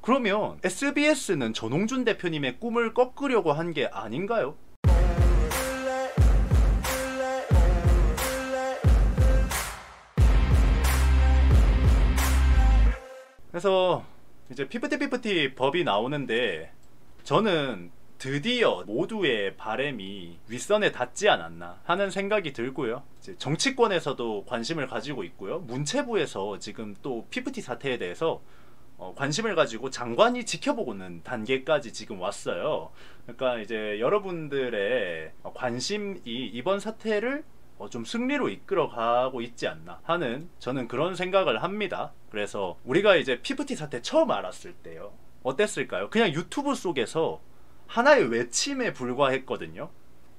그러면 SBS는 전홍준 대표님의 꿈을 꺾으려고 한 게 아닌가요? 그래서 이제 피프티 법이 나오는데 저는 드디어 모두의 바램이 윗선에 닿지 않았나 하는 생각이 들고요. 이제 정치권에서도 관심을 가지고 있고요. 문체부에서 지금 또 피프티 사태에 대해서 관심을 가지고 장관이 지켜보고는 단계까지 지금 왔어요. 그러니까 이제 여러분들의 관심이 이번 사태를 좀 승리로 이끌어가고 있지 않나 하는 저는 그런 생각을 합니다. 그래서 우리가 이제 피프티 사태 처음 알았을 때요, 어땠을까요? 그냥 유튜브 속에서 하나의 외침에 불과했거든요.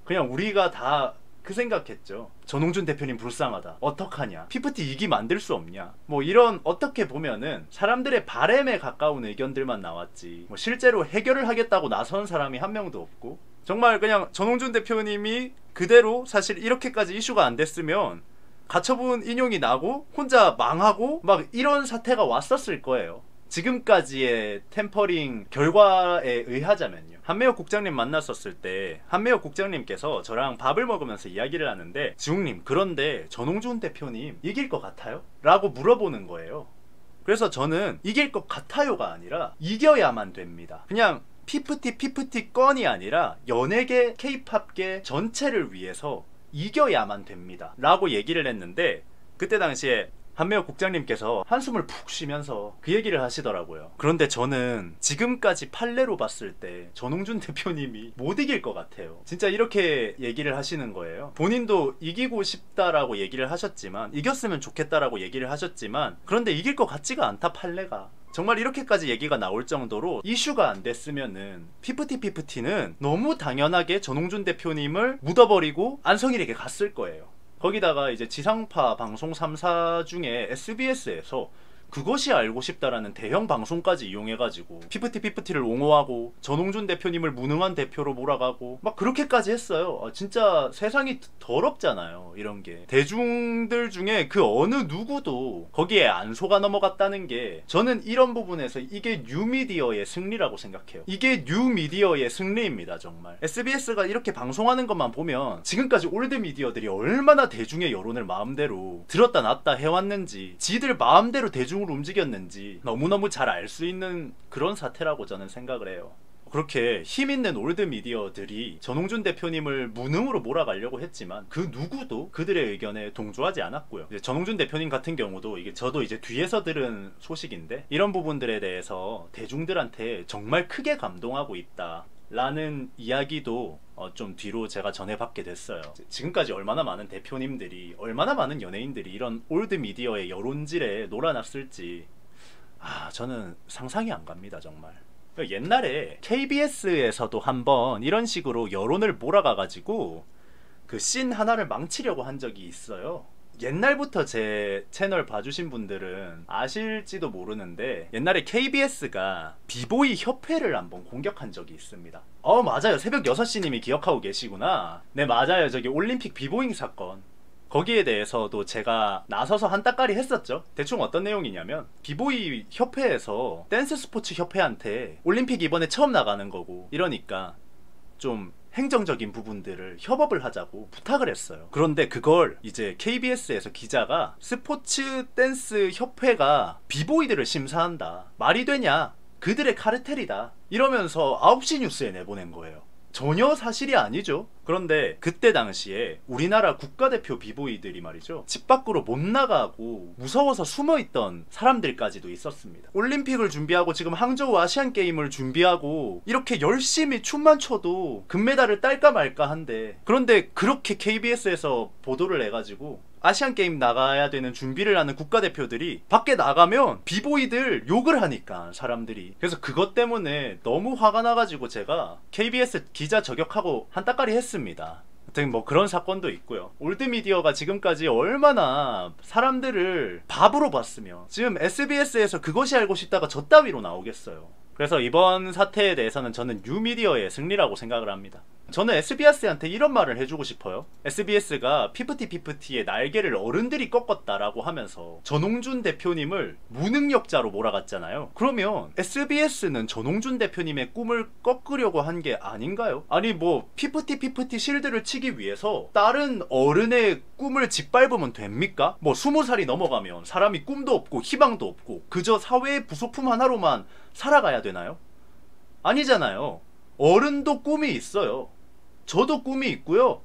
그냥 우리가 다 그 생각했죠. 전홍준 대표님 불쌍하다, 어떡하냐, 피프티 2기 만들 수 없냐, 뭐 이런 어떻게 보면은 사람들의 바램에 가까운 의견들만 나왔지 뭐 실제로 해결을 하겠다고 나선 사람이 한 명도 없고, 정말 그냥 전홍준 대표님이 그대로 사실 이렇게까지 이슈가 안 됐으면 가처분 인용이 나고 혼자 망하고 막 이런 사태가 왔었을 거예요. 지금까지의 템퍼링 결과에 의하자면요. 한매혁 국장님 만났었을 때 한매혁 국장님께서 저랑 밥을 먹으면서 이야기를 하는데, 지웅님 그런데 전홍준 대표님 이길 것 같아요? 라고 물어보는 거예요. 그래서 저는 이길 것 같아요가 아니라 이겨야만 됩니다. 그냥 피프티 건이 아니라 연예계, 케이팝계 전체를 위해서 이겨야만 됩니다 라고 얘기를 했는데, 그때 당시에 한매혁 국장님께서 한숨을 푹 쉬면서 그 얘기를 하시더라고요. 그런데 저는 지금까지 판례로 봤을 때 전홍준 대표님이 못 이길 것 같아요. 진짜 이렇게 얘기를 하시는 거예요. 본인도 이기고 싶다라고 얘기를 하셨지만, 이겼으면 좋겠다라고 얘기를 하셨지만, 그런데 이길 것 같지가 않다, 판례가. 정말 이렇게까지 얘기가 나올 정도로 이슈가 안 됐으면은 피프티는 너무 당연하게 전홍준 대표님을 묻어버리고 안성일에게 갔을 거예요. 거기다가 이제 지상파 방송 3사 중에 SBS에서 그것이 알고 싶다라는 대형 방송까지 이용해가지고 피프티를 옹호하고 전홍준 대표님을 무능한 대표로 몰아가고 막 그렇게까지 했어요. 진짜 세상이 더럽잖아요, 이런 게. 대중들 중에 그 어느 누구도 거기에 안 속아 넘어갔다는 게, 저는 이런 부분에서 이게 뉴미디어의 승리라고 생각해요. 이게 뉴미디어의 승리입니다, 정말. SBS가 이렇게 방송하는 것만 보면 지금까지 올드미디어들이 얼마나 대중의 여론을 마음대로 들었다 놨다 해왔는지, 지들 마음대로 대중으로 움직였는지 너무너무 잘 알 수 있는 그런 사태라고 저는 생각을 해요. 그렇게 힘있는 올드미디어들이 전홍준 대표님을 무능으로 몰아가려고 했지만 그 누구도 그들의 의견에 동조하지 않았고요. 이제 전홍준 대표님 같은 경우도 이게 저도 이제 뒤에서 들은 소식인데, 이런 부분들에 대해서 대중들한테 정말 크게 감동하고 있다 라는 이야기도 좀 뒤로 제가 전해받게 됐어요. 지금까지 얼마나 많은 대표님들이, 얼마나 많은 연예인들이 이런 올드미디어의 여론질에 놀아났을지 저는 상상이 안 갑니다, 정말. 옛날에 KBS에서도 한번 이런 식으로 여론을 몰아가가지고 그 씬 하나를 망치려고 한 적이 있어요. 옛날부터 제 채널 봐주신 분들은 아실지도 모르는데, 옛날에 KBS가 비보이 협회를 한번 공격한 적이 있습니다. 맞아요, 새벽 6시 님이 기억하고 계시구나. 네, 맞아요, 저기 올림픽 비보잉 사건, 거기에 대해서도 제가 나서서 한따까리 했었죠. 대충 어떤 내용이냐면, 비보이 협회에서 댄스 스포츠 협회한테 올림픽 이번에 처음 나가는 거고 이러니까 좀 행정적인 부분들을 협업을 하자고 부탁을 했어요. 그런데 그걸 이제 KBS에서 기자가 스포츠 댄스 협회가 비보이들을 심사한다, 말이 되냐, 그들의 카르텔이다 이러면서 9시 뉴스에 내보낸 거예요. 전혀 사실이 아니죠. 그런데 그때 당시에 우리나라 국가대표 비보이들이 말이죠, 집 밖으로 못 나가고 무서워서 숨어있던 사람들까지도 있었습니다. 올림픽을 준비하고 지금 항저우 아시안게임을 준비하고 이렇게 열심히 춤만 춰도 금메달을 딸까 말까 한데, 그런데 그렇게 KBS에서 보도를 해가지고 아시안게임 나가야 되는 준비를 하는 국가대표들이 밖에 나가면 비보이들 욕을 하니까 사람들이. 그래서 그것 때문에 너무 화가 나가지고 제가 KBS 기자 저격하고 한따까리 했습니다. 하여튼 뭐 그런 사건도 있고요. 올드미디어가 지금까지 얼마나 사람들을 바보로 봤으면 지금 SBS에서 그것이 알고 싶다가 저 따위로 나오겠어요. 그래서 이번 사태에 대해서는 저는 뉴미디어의 승리라고 생각을 합니다. 저는 SBS한테 이런 말을 해주고 싶어요. SBS가 피프티피프티의 날개를 어른들이 꺾었다라고 하면서 전홍준 대표님을 무능력자로 몰아갔잖아요. 그러면 SBS는 전홍준 대표님의 꿈을 꺾으려고 한 게 아닌가요? 아니 뭐 피프티피프티 실드를 치기 위해서 다른 어른의 꿈을 짓밟으면 됩니까? 뭐 20살이 넘어가면 사람이 꿈도 없고 희망도 없고 그저 사회의 부속품 하나로만 살아가야 되나요? 아니잖아요. 어른도 꿈이 있어요. 저도 꿈이 있고요.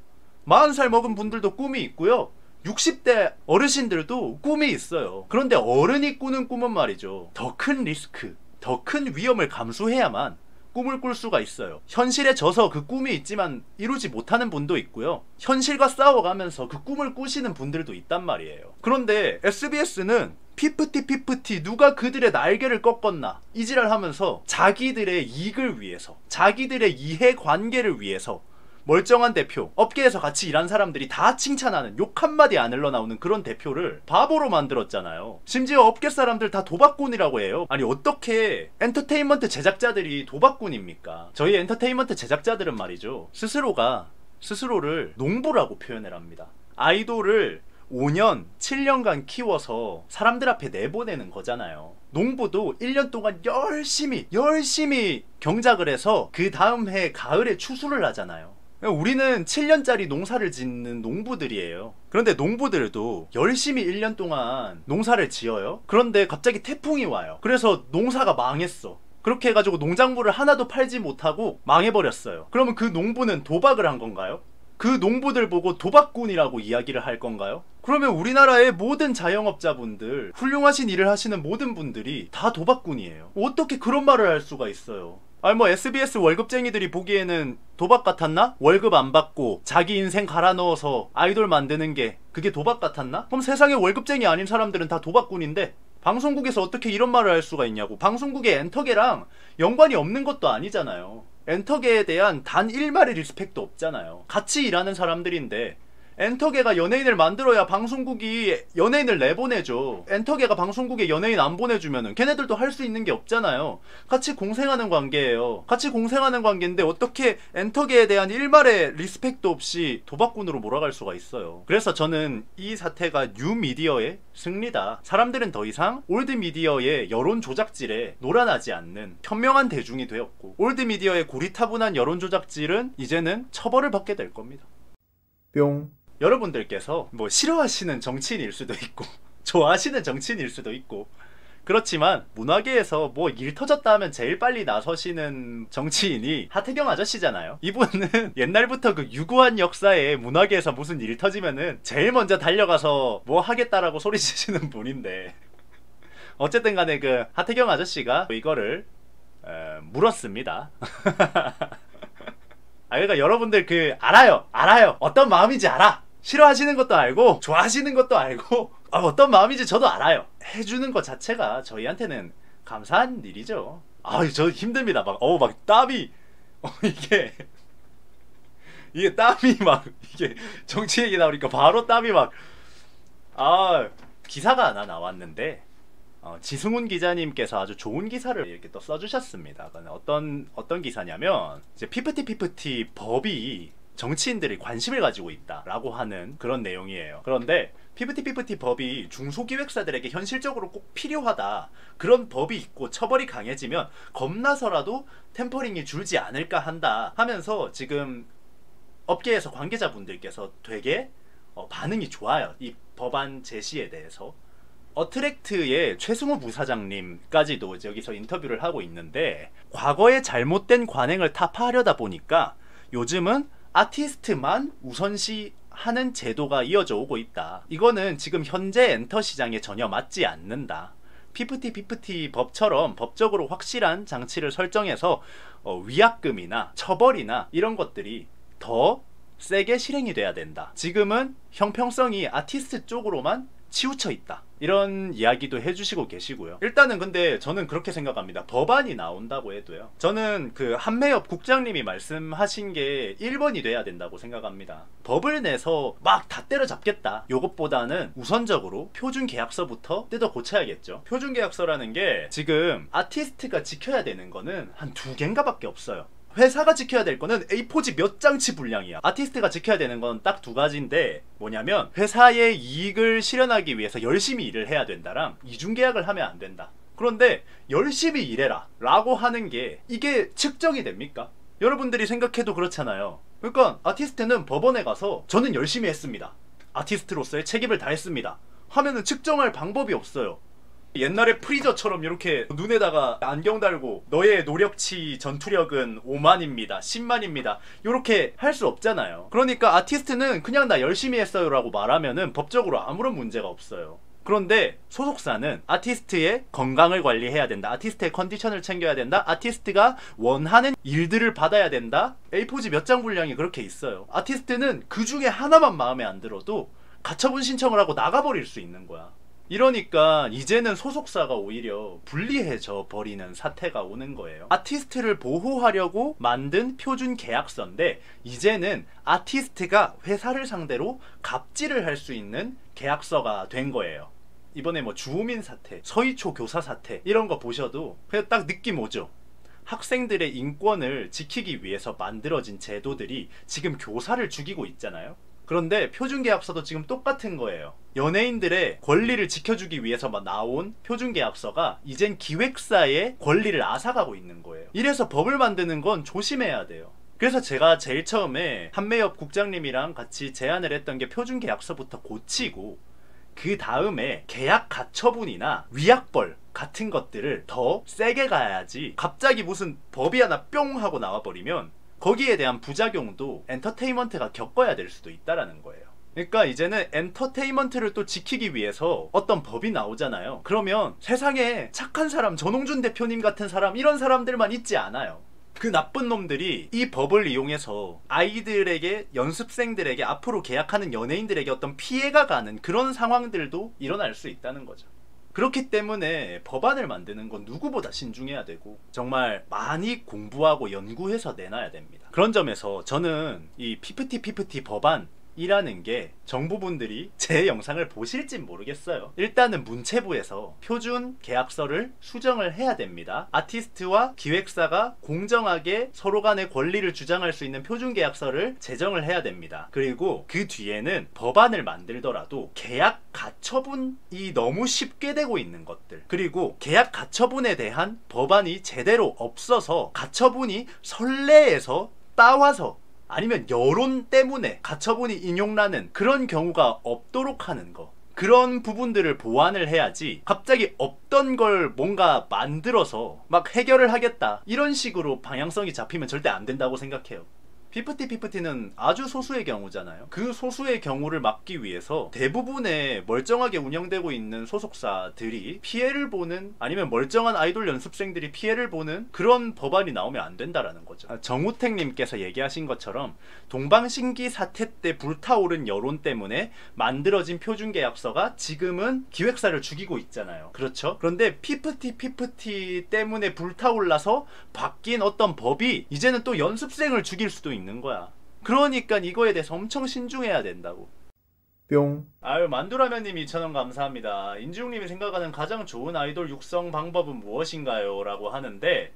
40살 먹은 분들도 꿈이 있고요. 60대 어르신들도 꿈이 있어요. 그런데 어른이 꾸는 꿈은 말이죠. 더 큰 리스크, 더 큰 위험을 감수해야만 꿈을 꿀 수가 있어요. 현실에 져서 그 꿈이 있지만 이루지 못하는 분도 있고요. 현실과 싸워가면서 그 꿈을 꾸시는 분들도 있단 말이에요. 그런데 SBS는 피프티 누가 그들의 날개를 꺾었나 이지랄 하면서 자기들의 이익을 위해서, 자기들의 이해관계를 위해서 멀쩡한 대표, 업계에서 같이 일한 사람들이 다 칭찬하는, 욕 한마디 안 흘러나오는 그런 대표를 바보로 만들었잖아요. 심지어 업계 사람들 다 도박꾼이라고 해요. 아니 어떻게 엔터테인먼트 제작자들이 도박꾼입니까? 저희 엔터테인먼트 제작자들은 말이죠, 스스로를 농부라고 표현을 합니다. 아이돌을 5년, 7년간 키워서 사람들 앞에 내보내는 거잖아요. 농부도 1년 동안 열심히 경작을 해서 그 다음 해 가을에 추수를 하잖아요. 우리는 7년짜리 농사를 짓는 농부들이에요. 그런데 농부들도 열심히 1년 동안 농사를 지어요. 그런데 갑자기 태풍이 와요. 그래서 농사가 망했어. 그렇게 해가지고 농작물을 하나도 팔지 못하고 망해버렸어요. 그러면 그 농부는 도박을 한 건가요? 그 농부들 보고 도박꾼이라고 이야기를 할 건가요? 그러면 우리나라의 모든 자영업자분들, 훌륭하신 일을 하시는 모든 분들이 다 도박꾼이에요. 어떻게 그런 말을 할 수가 있어요? 아니 뭐 SBS 월급쟁이들이 보기에는 도박 같았나? 월급 안 받고 자기 인생 갈아 넣어서 아이돌 만드는 게 그게 도박 같았나? 그럼 세상에 월급쟁이 아닌 사람들은 다 도박꾼인데 방송국에서 어떻게 이런 말을 할 수가 있냐고. 방송국의 엔터계랑 연관이 없는 것도 아니잖아요. 엔터계에 대한 단 1마리 리스펙도 없잖아요. 같이 일하는 사람들인데 엔터계가 연예인을 만들어야 방송국이 연예인을 내보내죠. 엔터계가 방송국에 연예인 안 보내주면은 걔네들도 할 수 있는 게 없잖아요. 같이 공생하는 관계예요. 같이 공생하는 관계인데 어떻게 엔터계에 대한 1말의 리스펙도 없이 도박꾼으로 몰아갈 수가 있어요. 그래서 저는 이 사태가 뉴미디어의 승리다. 사람들은 더 이상 올드미디어의 여론 조작질에 놀아나지 않는 현명한 대중이 되었고, 올드미디어의 고리타분한 여론 조작질은 이제는 처벌을 받게 될 겁니다. 뿅. 여러분들께서 뭐 싫어하시는 정치인일 수도 있고 좋아하시는 정치인일 수도 있고 그렇지만 문화계에서 뭐 일 터졌다 하면 제일 빨리 나서시는 정치인이 하태경 아저씨잖아요. 이분은 옛날부터 그 유구한 역사에 문화계에서 무슨 일 터지면은 제일 먼저 달려가서 뭐 하겠다라고 소리치시는 분인데 어쨌든 간에 그 하태경 아저씨가 이거를 물었습니다. 그러니까 여러분들 알아요 어떤 마음인지 알아. 싫어하시는 것도 알고 좋아하시는 것도 알고 어떤 마음인지 저도 알아요. 해주는 것 자체가 저희한테는 감사한 일이죠. 저 힘듭니다. 막 땀이 이게 땀이 막 이게 정치 얘기 나오니까 바로 땀이 막 기사가 하나 나왔는데 지승훈 기자님께서 아주 좋은 기사를 이렇게 또 써주셨습니다. 어떤 기사냐면 이제 피프티 법이 정치인들이 관심을 가지고 있다라고 하는 그런 내용이에요. 그런데 피프티 법이 중소기획사들에게 현실적으로 꼭 필요하다, 그런 법이 있고 처벌이 강해지면 겁나서라도 템퍼링이 줄지 않을까 한다 하면서 지금 업계에서 관계자분들께서 되게 반응이 좋아요. 이 법안 제시에 대해서. 어트랙트의 최승호 부사장님까지도 여기서 인터뷰를 하고 있는데, 과거의 잘못된 관행을 타파하려다 보니까 요즘은 아티스트만 우선시하는 제도가 이어져 오고 있다. 이거는 지금 현재 엔터 시장에 전혀 맞지 않는다. 피프티 법처럼 법적으로 확실한 장치를 설정해서 위약금이나 처벌이나 이런 것들이 더 세게 실행이 돼야 된다. 지금은 형평성이 아티스트 쪽으로만 치우쳐 있다. 이런 이야기도 해주시고 계시고요. 일단은 근데 저는 그렇게 생각합니다. 법안이 나온다고 해도요, 저는 그 한매엽 국장님이 말씀하신 게 1번이 돼야 된다고 생각합니다. 법을 내서 막 다 때려잡겠다, 요것보다는 우선적으로 표준계약서부터 뜯어 고쳐야겠죠. 표준계약서라는 게 지금 아티스트가 지켜야 되는 거는 한 2개인가 밖에 없어요. 회사가 지켜야 될 거는 A4지 몇 장치 분량이야. 아티스트가 지켜야 되는 건 딱 두 가지인데 뭐냐면 회사의 이익을 실현하기 위해서 열심히 일을 해야 된다랑 이중계약을 하면 안 된다. 그런데 열심히 일해라 라고 하는 게 이게 측정이 됩니까? 여러분들이 생각해도 그렇잖아요. 그러니까 아티스트는 법원에 가서 저는 열심히 했습니다, 아티스트로서의 책임을 다했습니다 하면은 측정할 방법이 없어요. 옛날에 프리저처럼 이렇게 눈에다가 안경 달고 너의 노력치 전투력은 5만입니다 10만입니다 이렇게 할 수 없잖아요. 그러니까 아티스트는 그냥 나 열심히 했어요 라고 말하면은 법적으로 아무런 문제가 없어요. 그런데 소속사는 아티스트의 건강을 관리해야 된다, 아티스트의 컨디션을 챙겨야 된다, 아티스트가 원하는 일들을 받아야 된다, A4지 몇 장 분량이 그렇게 있어요. 아티스트는 그 중에 하나만 마음에 안 들어도 가처분 신청을 하고 나가버릴 수 있는 거야. 이러니까 이제는 소속사가 오히려 불리해져 버리는 사태가 오는 거예요. 아티스트를 보호하려고 만든 표준 계약서인데 이제는 아티스트가 회사를 상대로 갑질을 할 수 있는 계약서가 된 거예요. 이번에 뭐 주호민 사태, 서희초 교사 사태 이런 거 보셔도 그냥 딱 느낌 오죠. 학생들의 인권을 지키기 위해서 만들어진 제도들이 지금 교사를 죽이고 있잖아요. 그런데 표준계약서도 지금 똑같은 거예요. 연예인들의 권리를 지켜주기 위해서만 나온 표준계약서가 이젠 기획사의 권리를 앗아가고 있는 거예요. 이래서 법을 만드는 건 조심해야 돼요. 그래서 제가 제일 처음에 한매엽 국장님이랑 같이 제안을 했던 게 표준계약서부터 고치고 그 다음에 계약 가처분이나 위약벌 같은 것들을 더 세게 가야지 갑자기 무슨 법이 하나 뿅 하고 나와버리면 거기에 대한 부작용도 엔터테인먼트가 겪어야 될 수도 있다라는 거예요. 그러니까 이제는 엔터테인먼트를 또 지키기 위해서 어떤 법이 나오잖아요. 그러면 세상에 착한 사람, 전홍준 대표님 같은 사람, 이런 사람들만 있지 않아요. 그 나쁜 놈들이 이 법을 이용해서 아이들에게, 연습생들에게, 앞으로 계약하는 연예인들에게 어떤 피해가 가는 그런 상황들도 일어날 수 있다는 거죠. 그렇기 때문에 법안을 만드는 건 누구보다 신중해야 되고 정말 많이 공부하고 연구해서 내놔야 됩니다. 그런 점에서 저는 이 피프티 법안이라는 게 정부분들이 제 영상을 보실진 모르겠어요. 일단은 문체부에서 표준 계약서를 수정을 해야 됩니다. 아티스트와 기획사가 공정하게 서로 간의 권리를 주장할 수 있는 표준 계약서를 제정을 해야 됩니다. 그리고 그 뒤에는 법안을 만들더라도 계약 가처분이 너무 쉽게 되고 있는 것들, 그리고 계약 가처분에 대한 법안이 제대로 없어서 가처분이 선례에서 따와서 아니면 여론 때문에 가처분이 인용나는 그런 경우가 없도록 하는 거, 그런 부분들을 보완을 해야지 갑자기 없던 걸 뭔가 만들어서 막 해결을 하겠다 이런 식으로 방향성이 잡히면 절대 안 된다고 생각해요. 피프티는 아주 소수의 경우잖아요. 그 소수의 경우를 막기 위해서 대부분의 멀쩡하게 운영되고 있는 소속사들이 피해를 보는, 아니면 멀쩡한 아이돌 연습생들이 피해를 보는 그런 법안이 나오면 안 된다라는 거죠. 정우택님께서 얘기하신 것처럼 동방신기 사태 때 불타오른 여론 때문에 만들어진 표준계약서가 지금은 기획사를 죽이고 있잖아요. 그렇죠? 그런데 피프티 때문에 불타올라서 바뀐 어떤 법이 이제는 또 연습생을 죽일 수도 있는 거야. 그러니까 이거에 대해서 엄청 신중해야 된다고. 뿅. 아유, 만두라면님 2,000원 감사합니다. 인중님이 생각하는 가장 좋은 아이돌 육성 방법은 무엇인가요? 라고 하는데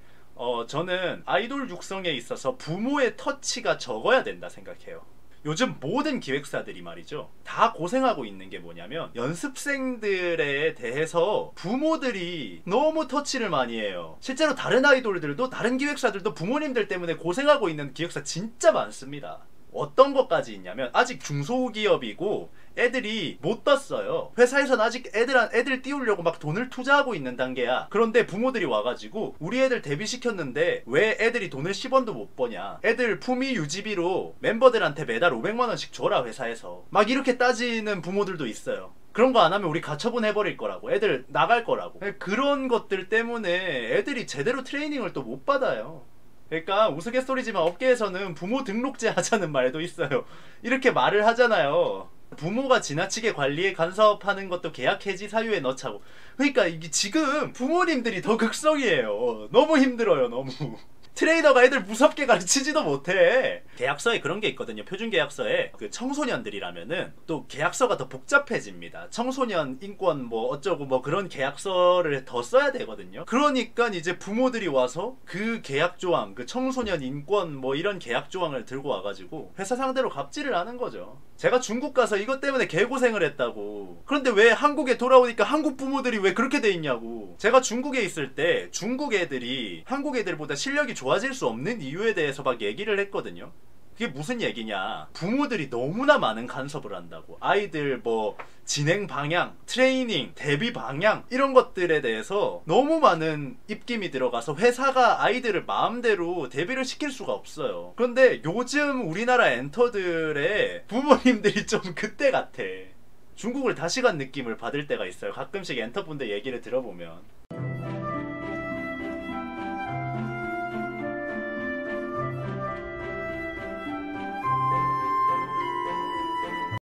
저는 아이돌 육성에 있어서 부모의 터치가 적어야 된다 생각해요. 요즘 모든 기획사들이 말이죠, 다 고생하고 있는 게 뭐냐면 연습생들에 대해서 부모들이 너무 터치를 많이 해요. 실제로 다른 아이돌들도, 다른 기획사들도 부모님들 때문에 고생하고 있는 기획사 진짜 많습니다. 어떤 것까지 있냐면 아직 중소기업이고 애들이 못 떴어요. 회사에서는 아직 애들 띄우려고 막 돈을 투자하고 있는 단계야. 그런데 부모들이 와가지고 우리 애들 데뷔시켰는데 왜 애들이 돈을 10원도 못 버냐, 애들 품위 유지비로 멤버들한테 매달 500만원씩 줘라 회사에서, 막 이렇게 따지는 부모들도 있어요. 그런 거 안 하면 우리 가처분 해버릴 거라고, 애들 나갈 거라고. 그런 것들 때문에 애들이 제대로 트레이닝을 또 못 받아요. 그러니까 우스갯소리지만 업계에서는 부모 등록제 하자는 말도 있어요. 이렇게 말을 하잖아요. 부모가 지나치게 관리에 간섭하는 것도 계약 해지 사유에 넣자고. 그러니까 이게 지금 부모님들이 더 극성이에요. 너무 힘들어요, 너무. 트레이너가 애들 무섭게 가르치지도 못해. 계약서에 그런 게 있거든요. 표준 계약서에 그 청소년들이라면은 또 계약서가 더 복잡해집니다. 청소년 인권 뭐 어쩌고 뭐 그런 계약서를 더 써야 되거든요. 그러니까 이제 부모들이 와서 그 계약 조항, 그 청소년 인권 뭐 이런 계약 조항을 들고 와가지고 회사 상대로 갑질을 하는 거죠. 제가 중국 가서 이것 때문에 개고생을 했다고. 그런데 왜 한국에 돌아오니까 한국 부모들이 왜 그렇게 돼 있냐고. 제가 중국에 있을 때 중국 애들이 한국 애들보다 실력이 좋아질 수 없는 이유에 대해서 막 얘기를 했거든요. 그게 무슨 얘기냐, 부모들이 너무나 많은 간섭을 한다고. 아이들 뭐 진행 방향, 트레이닝, 대비 방향 이런 것들에 대해서 너무 많은 입김이 들어가서 회사가 아이들을 마음대로 대비를 시킬 수가 없어요. 그런데 요즘 우리나라 엔터들의 부모님들이 좀 그때 같아. 중국을 다시 간 느낌을 받을 때가 있어요. 가끔씩 엔터분들 얘기를 들어보면.